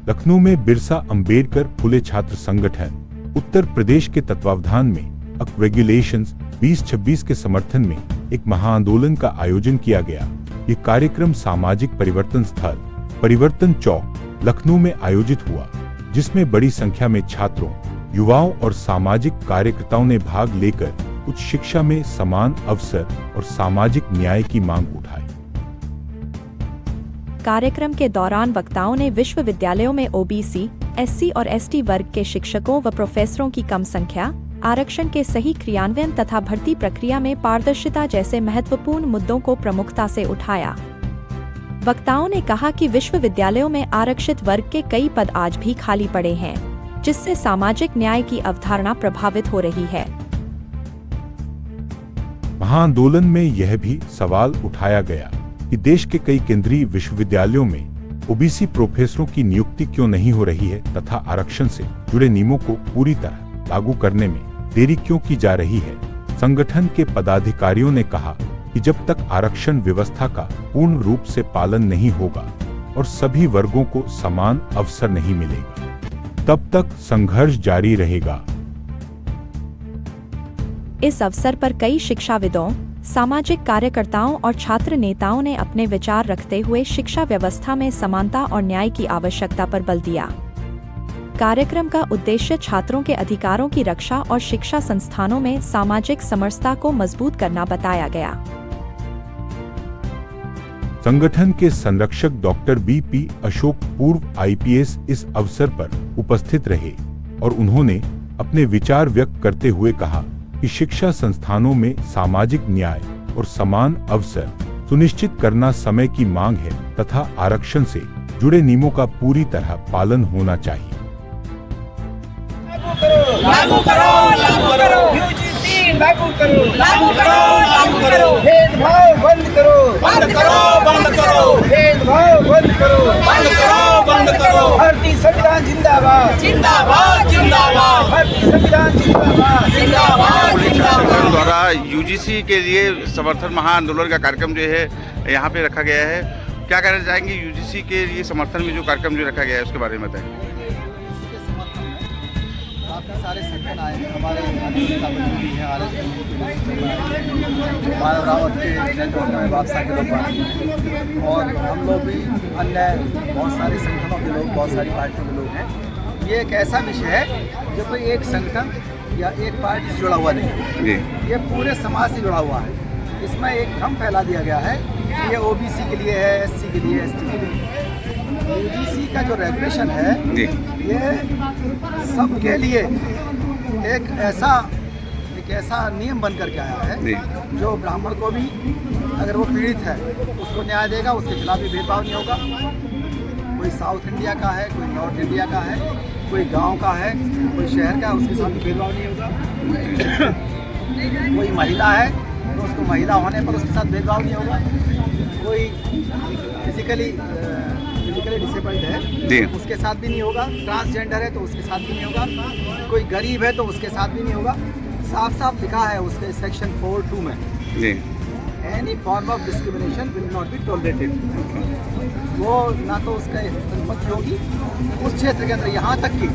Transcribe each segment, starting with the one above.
लखनऊ में बिरसा अंबेडकर फुले छात्र संगठन उत्तर प्रदेश के तत्वावधान में अक रेगुलेशंस 2026 के समर्थन में एक महाआंदोलन का आयोजन किया गया। ये कार्यक्रम सामाजिक परिवर्तन स्थल परिवर्तन चौक लखनऊ में आयोजित हुआ, जिसमें बड़ी संख्या में छात्रों, युवाओं और सामाजिक कार्यकर्ताओं ने भाग लेकर उच्च शिक्षा में समान अवसर और सामाजिक न्याय की मांग उठाई। कार्यक्रम के दौरान वक्ताओं ने विश्वविद्यालयों में ओबीसी, एससी और एसटी वर्ग के शिक्षकों व प्रोफेसरों की कम संख्या, आरक्षण के सही क्रियान्वयन तथा भर्ती प्रक्रिया में पारदर्शिता जैसे महत्वपूर्ण मुद्दों को प्रमुखता से उठाया। वक्ताओं ने कहा कि विश्वविद्यालयों में आरक्षित वर्ग के कई पद आज भी खाली पड़े हैं, जिससे सामाजिक न्याय की अवधारणा प्रभावित हो रही है। महाआंदोलन में यह भी सवाल उठाया गया कि देश के कई केंद्रीय विश्वविद्यालयों में ओबीसी प्रोफेसरों की नियुक्ति क्यों नहीं हो रही है तथा आरक्षण से जुड़े नियमों को पूरी तरह लागू करने में देरी क्यों की जा रही है। संगठन के पदाधिकारियों ने कहा कि जब तक आरक्षण व्यवस्था का पूर्ण रूप से पालन नहीं होगा और सभी वर्गों को समान अवसर नहीं मिलेगा, तब तक संघर्ष जारी रहेगा। इस अवसर पर कई शिक्षाविदों, सामाजिक कार्यकर्ताओं और छात्र नेताओं ने अपने विचार रखते हुए शिक्षा व्यवस्था में समानता और न्याय की आवश्यकता पर बल दिया। कार्यक्रम का उद्देश्य छात्रों के अधिकारों की रक्षा और शिक्षा संस्थानों में सामाजिक समरसता को मजबूत करना बताया गया। संगठन के संरक्षक डॉक्टर बीपी अशोक पूर्व आईपीएस इस अवसर पर उपस्थित रहे और उन्होंने अपने विचार व्यक्त करते हुए कहा कि शिक्षा संस्थानों में सामाजिक न्याय और समान अवसर सुनिश्चित करना समय की मांग है तथा आरक्षण से जुड़े नियमों का पूरी तरह पालन होना चाहिए। लागू करो, लागू करो, यूजीसी लागू करो, लागू करो, लागू करो, भेदभाव बंद करो, बंद करो, बंद करो, भेदभाव बंद करो, बंद करो, बंद करो, भारतीय संविधान जिंदाबाद, जिंदाबाद, जिंदाबाद, भारतीय संविधान जिंदाबाद, जिंदाबाद, जिंदाबाद। द्वारा यूजीसी के लिए समर्थन महाआंदोलन का कार्यक्रम जो है यहाँ पे रखा गया है। क्या कहना चाहेंगे यूजीसी के लिए समर्थन में जो कार्यक्रम जो रखा गया है उसके बारे में बताएं। काफ़ी सारे संगठन आए हैं, हमारे भी है, मानव रावत के नेतृत्व में बादशाह के लोग और हम लोग भी अन्य बहुत सारे संगठनों के लोग, बहुत सारी पार्टियों के लोग हैं। ये एक ऐसा विषय है जो कोई एक संगठन या एक पार्टी से जुड़ा हुआ नहीं है, ये पूरे समाज से जुड़ा हुआ है। इसमें एक भ्रम फैला दिया गया है कि ये ओबीसी के लिए है, एससी के लिए, एसटी के लिए। यूजीसी का जो रेगुलेशन है ये सबके लिए एक ऐसा नियम बन करके आया है जो ब्राह्मण को भी अगर वो पीड़ित है उसको न्याय देगा, उसके खिलाफ भी भेदभाव नहीं होगा। कोई साउथ इंडिया का है, कोई नॉर्थ इंडिया का है, कोई गांव का है, कोई शहर का है, उसके साथ भी भेदभाव नहीं होगा। कोई महिला है तो उसको महिला होने पर उसके साथ भेदभाव नहीं होगा। कोई फिजिकली डिसेबल्ड है उसके साथ भी नहीं होगा। ट्रांसजेंडर है तो उसके साथ भी नहीं होगा। कोई गरीब है तो उसके साथ भी नहीं होगा। साफ साफ लिखा है उसके सेक्शन 4(2) में, any form of discrimination will not be tolerated. वो ना तो उसका अनुमति होगी उस क्षेत्र के अंदर, यहाँ तक कि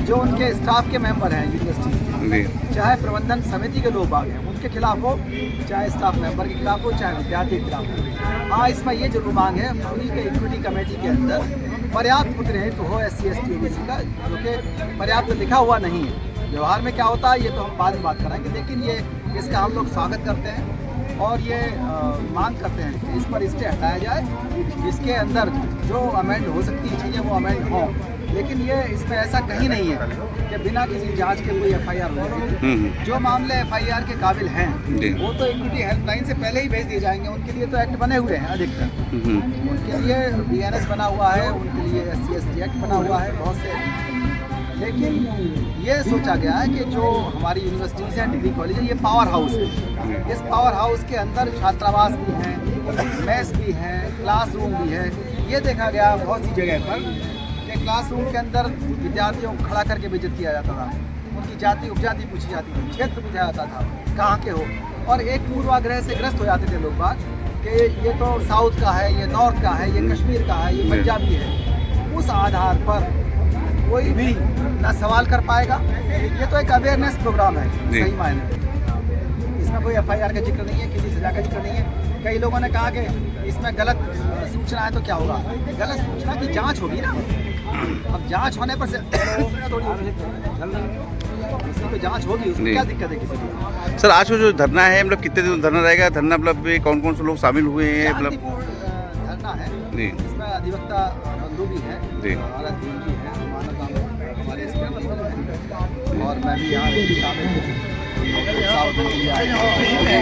जो उनके स्टाफ के मेंबर हैं यूनिवर्सिटी, चाहे प्रबंधन समिति के लोग बाग हैं उनके खिलाफ हो, चाहे स्टाफ मेंबर के खिलाफ हो, चाहे विद्यार्थी के खिलाफ हो। हाँ, इसमें ये जरूर मांग है पूरी के इक्विटी कमेटी के अंदर पर्याप्त प्रतिनिधित्व हो एससी एसटी ओबीसी का, जो कि पर्याप्त लिखा हुआ नहीं है। व्यवहार में क्या होता है ये तो हम बाद में बात कराएंगे, लेकिन ये इसका हम लोग स्वागत करते हैं और ये मांग करते हैं कि इस पर स्टे हटाया जाए। इसके अंदर जो अमेंड हो सकती है चीज़ें वो अमेंड हों, लेकिन ये इसमें ऐसा कहीं नहीं है कि बिना किसी जांच के कोई एफआईआर हो। जो मामले एफआईआर के काबिल हैं वो तो इक्विटी हेल्पलाइन से पहले ही भेज दिए जाएंगे। उनके लिए तो एक्ट बने हुए हैं अधिकतर, उनके लिए बीएनएस बना हुआ है, उनके लिए एससी एसटी एक्ट बना हुआ है बहुत से। लेकिन ये सोचा गया है कि जो हमारी यूनिवर्सिटीज़ हैं, डिग्री कॉलेज है, ये पावर हाउस है। इस पावर हाउस के अंदर छात्रावास भी हैं, मेस भी हैं, क्लासरूम भी है। ये देखा गया बहुत सी जगह पर कि क्लासरूम के अंदर विद्यार्थियों को खड़ा करके बेइज्जत किया जाता था, उनकी जाति उपजाति पूछी जाती थी, क्षेत्र पूछा जाता था कहाँ के हो, और एक पूर्वाग्रह से ग्रस्त हो जाते थे लोग बात कि ये तो साउथ का है, ये नॉर्थ का है, ये कश्मीर का है, ये पंजाबी है। उस आधार पर कोई भी ना सवाल कर पाएगा। ये तो एक अवेयरनेस प्रोग्राम है सही मायने में। इसमें कोई FIR का जिक्र नहीं है, किसी सजा का जिक्र नहीं है। कई लोगों ने कहा कि इसमें गलत सूचना है तो क्या होगा, गलत सूचना की जांच होगी ना। अब जांच होने पर से थोड़ी इसकी तो जांच होगी, उसमें क्या दिक्कत है किसी को। सर आज जो धरना है मतलब कितने दिन धरना रहेगा? धरना मतलब कौन कौन से लोग शामिल हुए हैं? मतलब धरना है जी, इसमें अधिवक्ता बंधु भी है जी, हमारा जी है, हमारे और मैं भी यहाँ शामिल हूँ।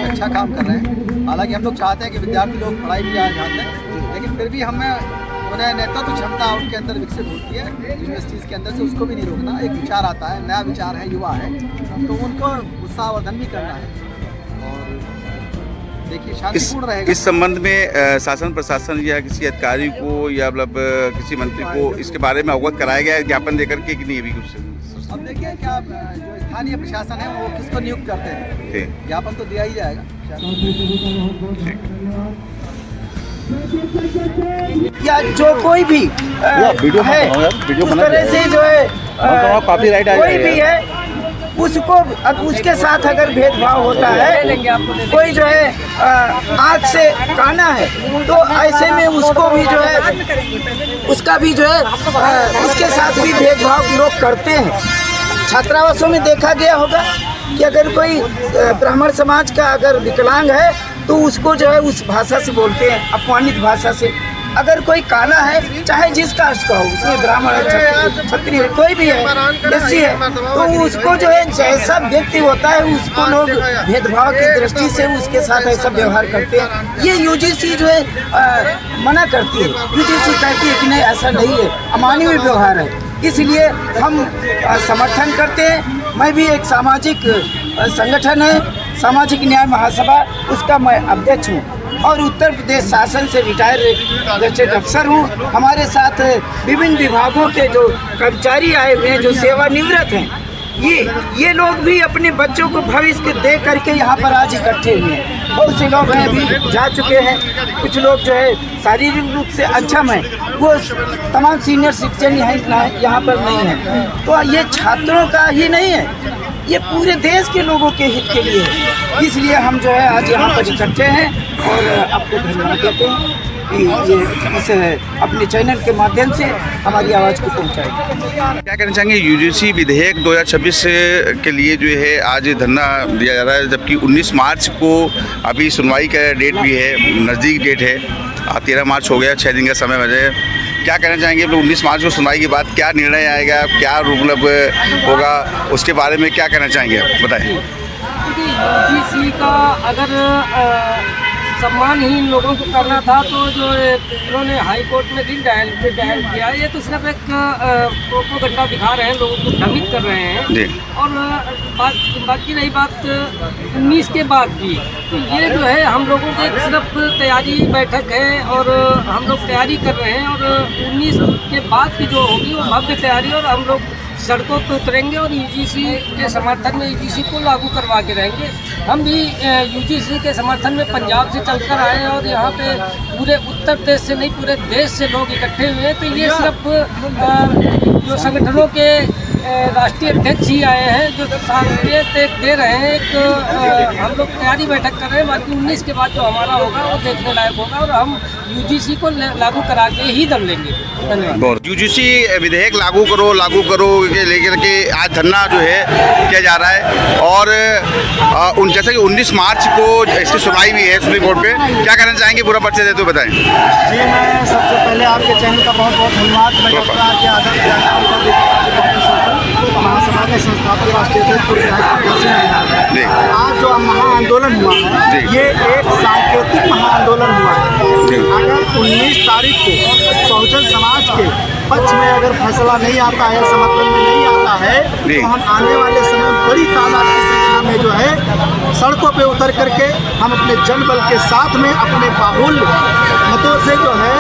अच्छा काम कर रहे हैं। हालांकि हम लोग चाहते हैं कि विद्यार्थी लोग पढ़ाई भी आज ध्यान दें, लेकिन फिर भी हमें उन्हें नेतृत्व क्षमता उनके अंदर विकसित होती है यूनिवर्सिटीज़ के अंदर से, उसको भी नहीं रोकना। एक विचार आता है, नया विचार है, युवा है, तो उनको उत्साहवर्धन भी करना है और देखिए शांतिपूर्ण रहेगा। इस संबंध में शासन प्रशासन या किसी अधिकारी को या मतलब किसी मंत्री को इसके बारे में अवगत कराया गया है ज्ञापन देकर के कि नहीं अभी कुछ? अब देखिए क्या जो स्थानीय प्रशासन है वो किसको नियुक्त करते हैं, ज्ञापन तो दिया ही जाएगा। या जो कोई भी है उस तरह से जो है कोई भी है उसको, अब उसके साथ अगर भेदभाव होता है, कोई जो है आँख से काना है तो ऐसे में उसको भी जो है उसका भी जो है उसके साथ भी भेदभाव लोग करते हैं। छात्रावासों में देखा गया होगा कि अगर कोई ब्राह्मण समाज का अगर विकलांग है तो उसको जो है उस भाषा से बोलते हैं, अपमानित भाषा से। अगर कोई काला है, चाहे जिस कास्ट का हो, उसमें ब्राह्मण है, क्षत्रिय है, कोई भी है, एससी है, तो उसको जो है जैसा व्यक्ति होता है उसको लोग भेदभाव की दृष्टि से उसके साथ ऐसा व्यवहार करते हैं। ये यूजीसी जो है मना करती है। यूजीसी कहती है कि नहीं ऐसा नहीं है, अमानवीय व्यवहार है, इसलिए हम समर्थन करते हैं। मैं भी एक सामाजिक संगठन है सामाजिक न्याय महासभा, उसका मैं अध्यक्ष हूँ और उत्तर प्रदेश शासन से रिटायर गजेटेड अफसर हूँ। हमारे साथ विभिन्न विभागों के जो कर्मचारी आए हुए हैं जो सेवानिवृत्त हैं, ये लोग भी अपने बच्चों को भविष्य दे करके यहाँ पर आज इकट्ठे हुए हैं। बहुत से लोग हैं अभी जा चुके हैं, कुछ लोग जो है शारीरिक रूप से अक्षम हैं, वो तमाम सीनियर सिटीजन यहाँ पर नहीं है। तो ये छात्रों का ही नहीं है, ये पूरे देश के लोगों के हित के लिए है। इसलिए हम जो है आज यहाँ पर इकट्ठे हैं और आपको धन्यवाद देते हैं कि ये इस अपने चैनल के माध्यम से हमारी आवाज़ को पहुँचाएं। क्या कहना चाहेंगे? यूजीसी विधेयक 2026 के लिए जो है आज धरना दिया जा रहा है, जबकि 19 मार्च को अभी सुनवाई का डेट भी है, नज़दीक डेट है, 13 मार्च हो गया, 6 दिन का समय बचे। क्या कहना चाहेंगे? 19 मार्च को सुनवाई के बाद क्या निर्णय आएगा, क्या मतलब होगा, उसके बारे में क्या कहना चाहेंगे आप बताएं। यूजीसी का अगर सम्मानहीन लोगों को करना था तो जो इन्होंने हाई कोर्ट में दिन डायल किया, ये तो सिर्फ एक प्रोपोगंडा दिखा रहे हैं, लोगों को भ्रमित कर रहे हैं। और बाकी रही बात 19 के बाद की, तो ये जो है हम लोगों की सिर्फ तैयारी बैठक है और हम लोग तैयारी कर रहे हैं और 19 के बाद की जो होगी वो भव्य तैयारी, और हम लोग सड़कों पर उतरेंगे और यूजीसी के समर्थन में यूजीसी को लागू करवा के रहेंगे। हम भी यूजीसी के समर्थन में पंजाब से चलकर आए हैं और यहाँ पे पूरे उत्तर प्रदेश से नहीं पूरे देश से लोग इकट्ठे हुए हैं। तो ये सिर्फ जो संगठनों के राष्ट्रीय अध्यक्ष ही आए हैं जो संकेत दे रहे हैं, एक हम लोग तैयारी बैठक कर रहे हैं। बाकी 19 के बाद जो हमारा होगा वो देखने लायक होगा और हम यूजीसी को लागू करा के ही दम लेंगे। धन्यवाद। यूजीसी विधेयक लागू करो के लेकर के आज धरना जो है किया जा रहा है और जैसे कि 19 मार्च को इसकी सुनवाई भी है सुप्रीम कोर्ट पे, क्या कहना चाहेंगे? पूरा परिचय दे तो बताएं। जी, मैं सबसे पहले आपके चैनल का बहुत बहुत धन्यवाद। मैं डॉक्टर आर.के. महासभा के संस्थापक राष्ट्रीय अध्यक्ष। आज जो महाआंदोलन हुआ है ये एक सांकेतिक महाआंदोलन हुआ है। अगर 19 तारीख को बहुजन समाज के पक्ष में अगर फैसला नहीं आता है, समर्थन में नहीं आता है, तो हम आने वाले समय बड़ी तादाद की संख्या में जो है सड़कों पे उतर करके हम अपने जनबल के साथ में अपने बाहुल्य मतों से जो है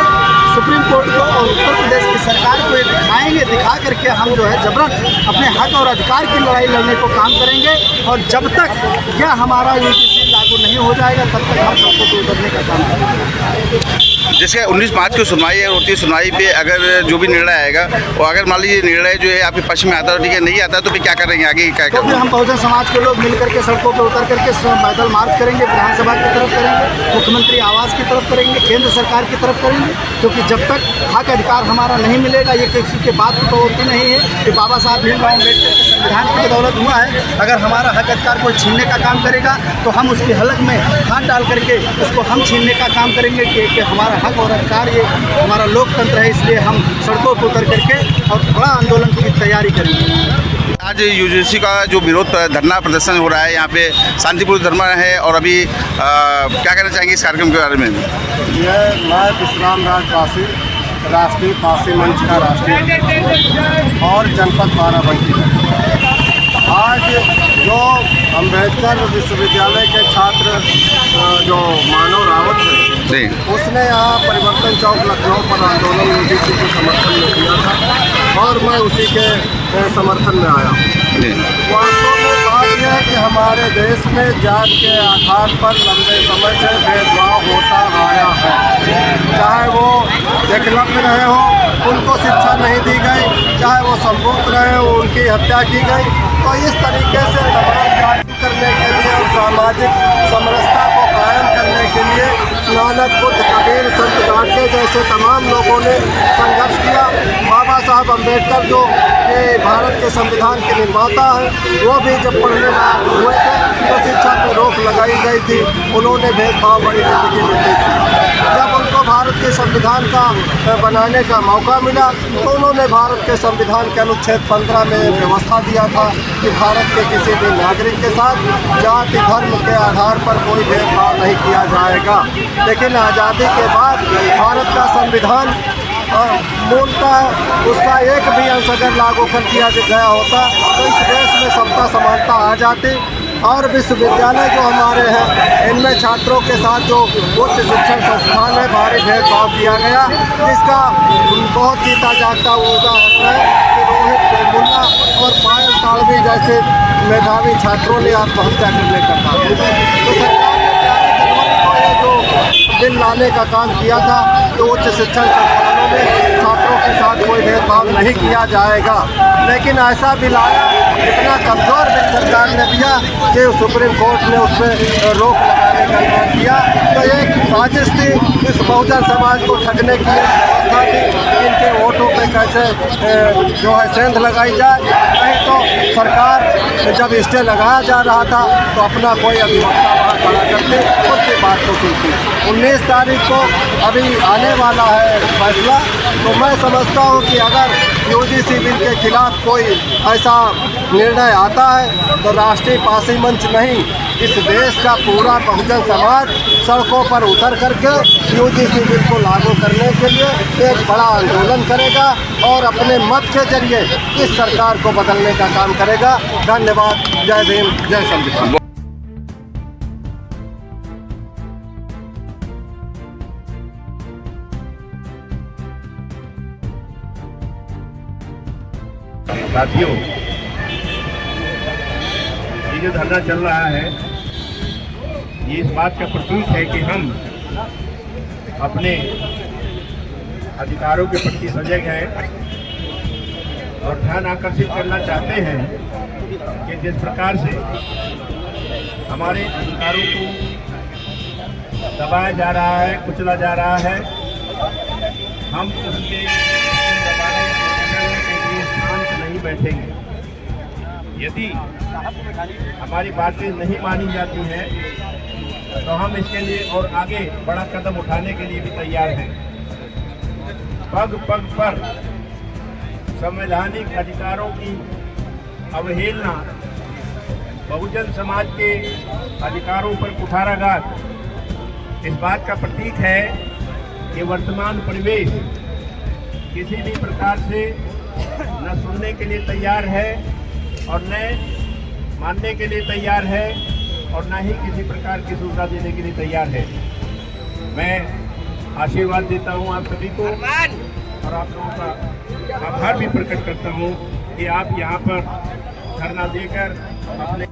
सुप्रीम कोर्ट को और उत्तर प्रदेश की सरकार को दिखाएंगे, दिखा करके हम जो है जबरन अपने हक और अधिकार की लड़ाई लड़ने को काम करेंगे। और जब तक यह हमारा यूजीसी लागू नहीं हो जाएगा तब तक हम सबको उतरने का काम करेंगे। जैसे 19 मार्च की सुनवाई होती है, सुनवाई पे अगर जो भी निर्णय आएगा और अगर मान लीजिए निर्णय जो है आपके पक्ष में आता है, ठीक है, नहीं आता तो फिर क्या करेंगे आगे, क्या तो फिर हम बहुजन समाज के लोग मिल करके सड़कों पर उतर करके पैदल मार्च करेंगे, विधानसभा की तरफ करेंगे, मुख्यमंत्री आवास की तरफ करेंगे, केंद्र सरकार की तरफ करेंगे, क्योंकि जब तक हक अधिकार हमारा नहीं मिलेगा, ये किसी के बात की प्रवृत्ति नहीं है कि बाबा साहब भीमराव अम्बेडकर के संविधान की बदौलत हुआ है। अगर हमारा हक अधिकार कोई छीनने का काम करेगा तो हम उसकी हलक में हाथ डाल करके उसको हम छीनने का काम करेंगे कि हमारा हक और अधिकार, ये हमारा लोकतंत्र है, इसलिए हम सड़कों पर उतर करके और बड़ा आंदोलन की तैयारी करेंगे। आज यूजीसी का जो विरोध धरना प्रदर्शन हो रहा है, यहाँ पे शांतिपूर्ण धरना है, और अभी क्या कहना चाहेंगे इस कार्यक्रम के बारे में? यह मैं विश्राम राज पासी, राष्ट्रीय पासी मंच का राष्ट्रीय और जनपद बाराबंकी। आज जो अम्बेडकर विश्वविद्यालय के छात्र जो मानव रावत है, उसने यहाँ परिवर्तन चौक लखनऊ पर आंदोलन यूजीसी के समर्थन में किया था और मैं उसी के समर्थन में आया हूँ। वास्तव में बात यह है कि हमारे देश में जात के आधार पर लंबे समय से भेदभाव होता आया है। चाहे वो एकलव्य रहे हो, उनको शिक्षा नहीं दी गई, चाहे वो संभोग रहे हो, उनकी हत्या की गई। तो इस तरीके से तमाम जागरूक करने के लिए और सामाजिक समरसता को कायम करने के लिए नानक बुद्ध, कबीर, संत गाडगे जैसे तमाम लोगों ने संघर्ष किया। बाबा साहब अम्बेडकर जो ये भारत के संविधान के निर्माता हैं, वो भी जब पढ़ने हुए थे तो शिक्षा पर रोक लगाई गई थी। उन्होंने भेदभाव बड़ी जिंदगी में देखी। जब उनको भारत के संविधान का बनाने का मौका मिला तो उन्होंने भारत के संविधान के अनुच्छेद 15 में व्यवस्था दिया था कि भारत के किसी भी नागरिक के साथ जाति धर्म के आधार पर कोई भेदभाव नहीं किया जाएगा। लेकिन आज़ादी के बाद भारत का संविधान मूलतः उसका एक भी अंश अगर लागू कर दिया गया होता तो इस देश में सबका समानता आ जाती। और विश्वविद्यालय जो हमारे हैं, इनमें छात्रों के साथ जो उच्च शिक्षण संस्थान है, भारी भेदभाव किया गया, जिसका बहुत जीता जागता उदाहरण है कि रोहित मुन्ना और पायल तालवी जैसे मेधावी छात्रों ने आत्महत्या करने का काम किया। तो सरकार ने 11 जनवरी को ये जो बिल लाने का काम किया था तो उच्च शिक्षण संस्थानों में छात्रों के साथ कोई भेदभाव नहीं किया जाएगा। लेकिन ऐसा बिल आया, इतना कमज़ोर बिल सरकार ने दिया कि सुप्रीम कोर्ट ने उस पर रोक लगाने का काम किया। तो एक साजिश थी इस बहुजन समाज को ठगने की व्यवस्था थी, इनके वोटों पे कैसे जो है सेंध लगाई जाए। नहीं तो सरकार जब स्टे लगाया जा रहा था तो अपना कोई अधिवक्ता वहाँ खड़ा करके उसकी बात को सुनती। 19 तारीख को अभी आने वाला है फैसला, तो मैं समझता हूँ कि अगर यूजीसी बिल के खिलाफ कोई ऐसा निर्णय आता है तो राष्ट्रीय पासी मंच नहीं, इस देश का पूरा बहुजन समाज सड़कों पर उतर करके यूजीसी बिल को लागू करने के लिए एक बड़ा आंदोलन करेगा और अपने मत के जरिए इस सरकार को बदलने का काम करेगा। धन्यवाद। जय भीम, जय संविधान। साथियों, ये जो धरना चल रहा है ये इस बात का प्रतीक है कि हम अपने अधिकारों के प्रति सजग हैं और ध्यान आकर्षित करना चाहते हैं कि जिस प्रकार से हमारे अधिकारों को दबाया जा रहा है, कुचला जा रहा है, हम उसके दबाने के लिए शांत नहीं बैठेंगे। यदि हमारी बातें नहीं मानी जाती हैं तो हम इसके लिए और आगे बड़ा कदम उठाने के लिए भी तैयार हैं। पग पग पर संवैधानिक अधिकारों की अवहेलना, बहुजन समाज के अधिकारों पर कुठाराघात इस बात का प्रतीक है कि वर्तमान परिवेश किसी भी प्रकार से न सुनने के लिए तैयार है और न मानने के लिए तैयार है और न ही किसी प्रकार की सूचना देने के लिए तैयार है। मैं आशीर्वाद देता हूं आप सभी को और आप लोगों का आभार भी प्रकट करता हूं कि आप यहां पर धरना देकर अपने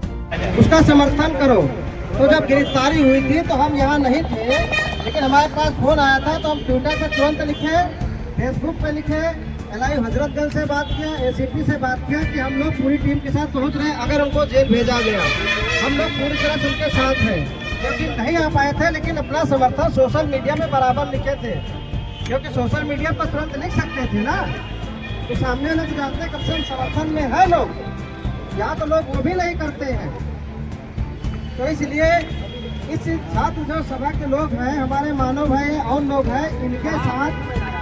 उसका समर्थन करो। तो जब गिरफ्तारी हुई थी तो हम यहाँ नहीं थे, लेकिन हमारे पास फोन आया था तो हम ट्विटर पे तुरंत लिखे, फेसबुक पे लिखे, LIV हजरतगंज से बात किया, ACP से बात किया कि हम लोग पूरी टीम के साथ पहुंच रहे हैं। अगर उनको जेल भेजा गया हम लोग पूरी तरह से उनके साथ हैं, क्योंकि नहीं आ पाए थे लेकिन अपना समर्थन सोशल मीडिया में बराबर लिखे थे, क्योंकि सोशल मीडिया पर तुरंत लिख सकते थे ना, तो सामने लोग जानते कब से समर्थन में है लोग, यहाँ तो लोग वो भी नहीं करते हैं। तो इसलिए इस छात्र जो सभा के लोग हैं, हमारे मानव भाई और लोग हैं, इनके साथ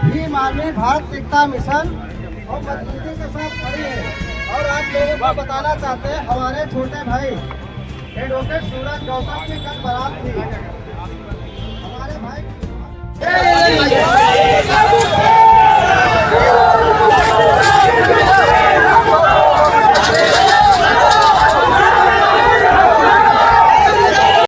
भीम आर्मी भारत एकता मिशन और मजबूती के साथ खड़ी है। और आप लोगों को बताना चाहते हैं, हमारे छोटे भाई एडवोकेट सूरज गौतम की कल बारात थी,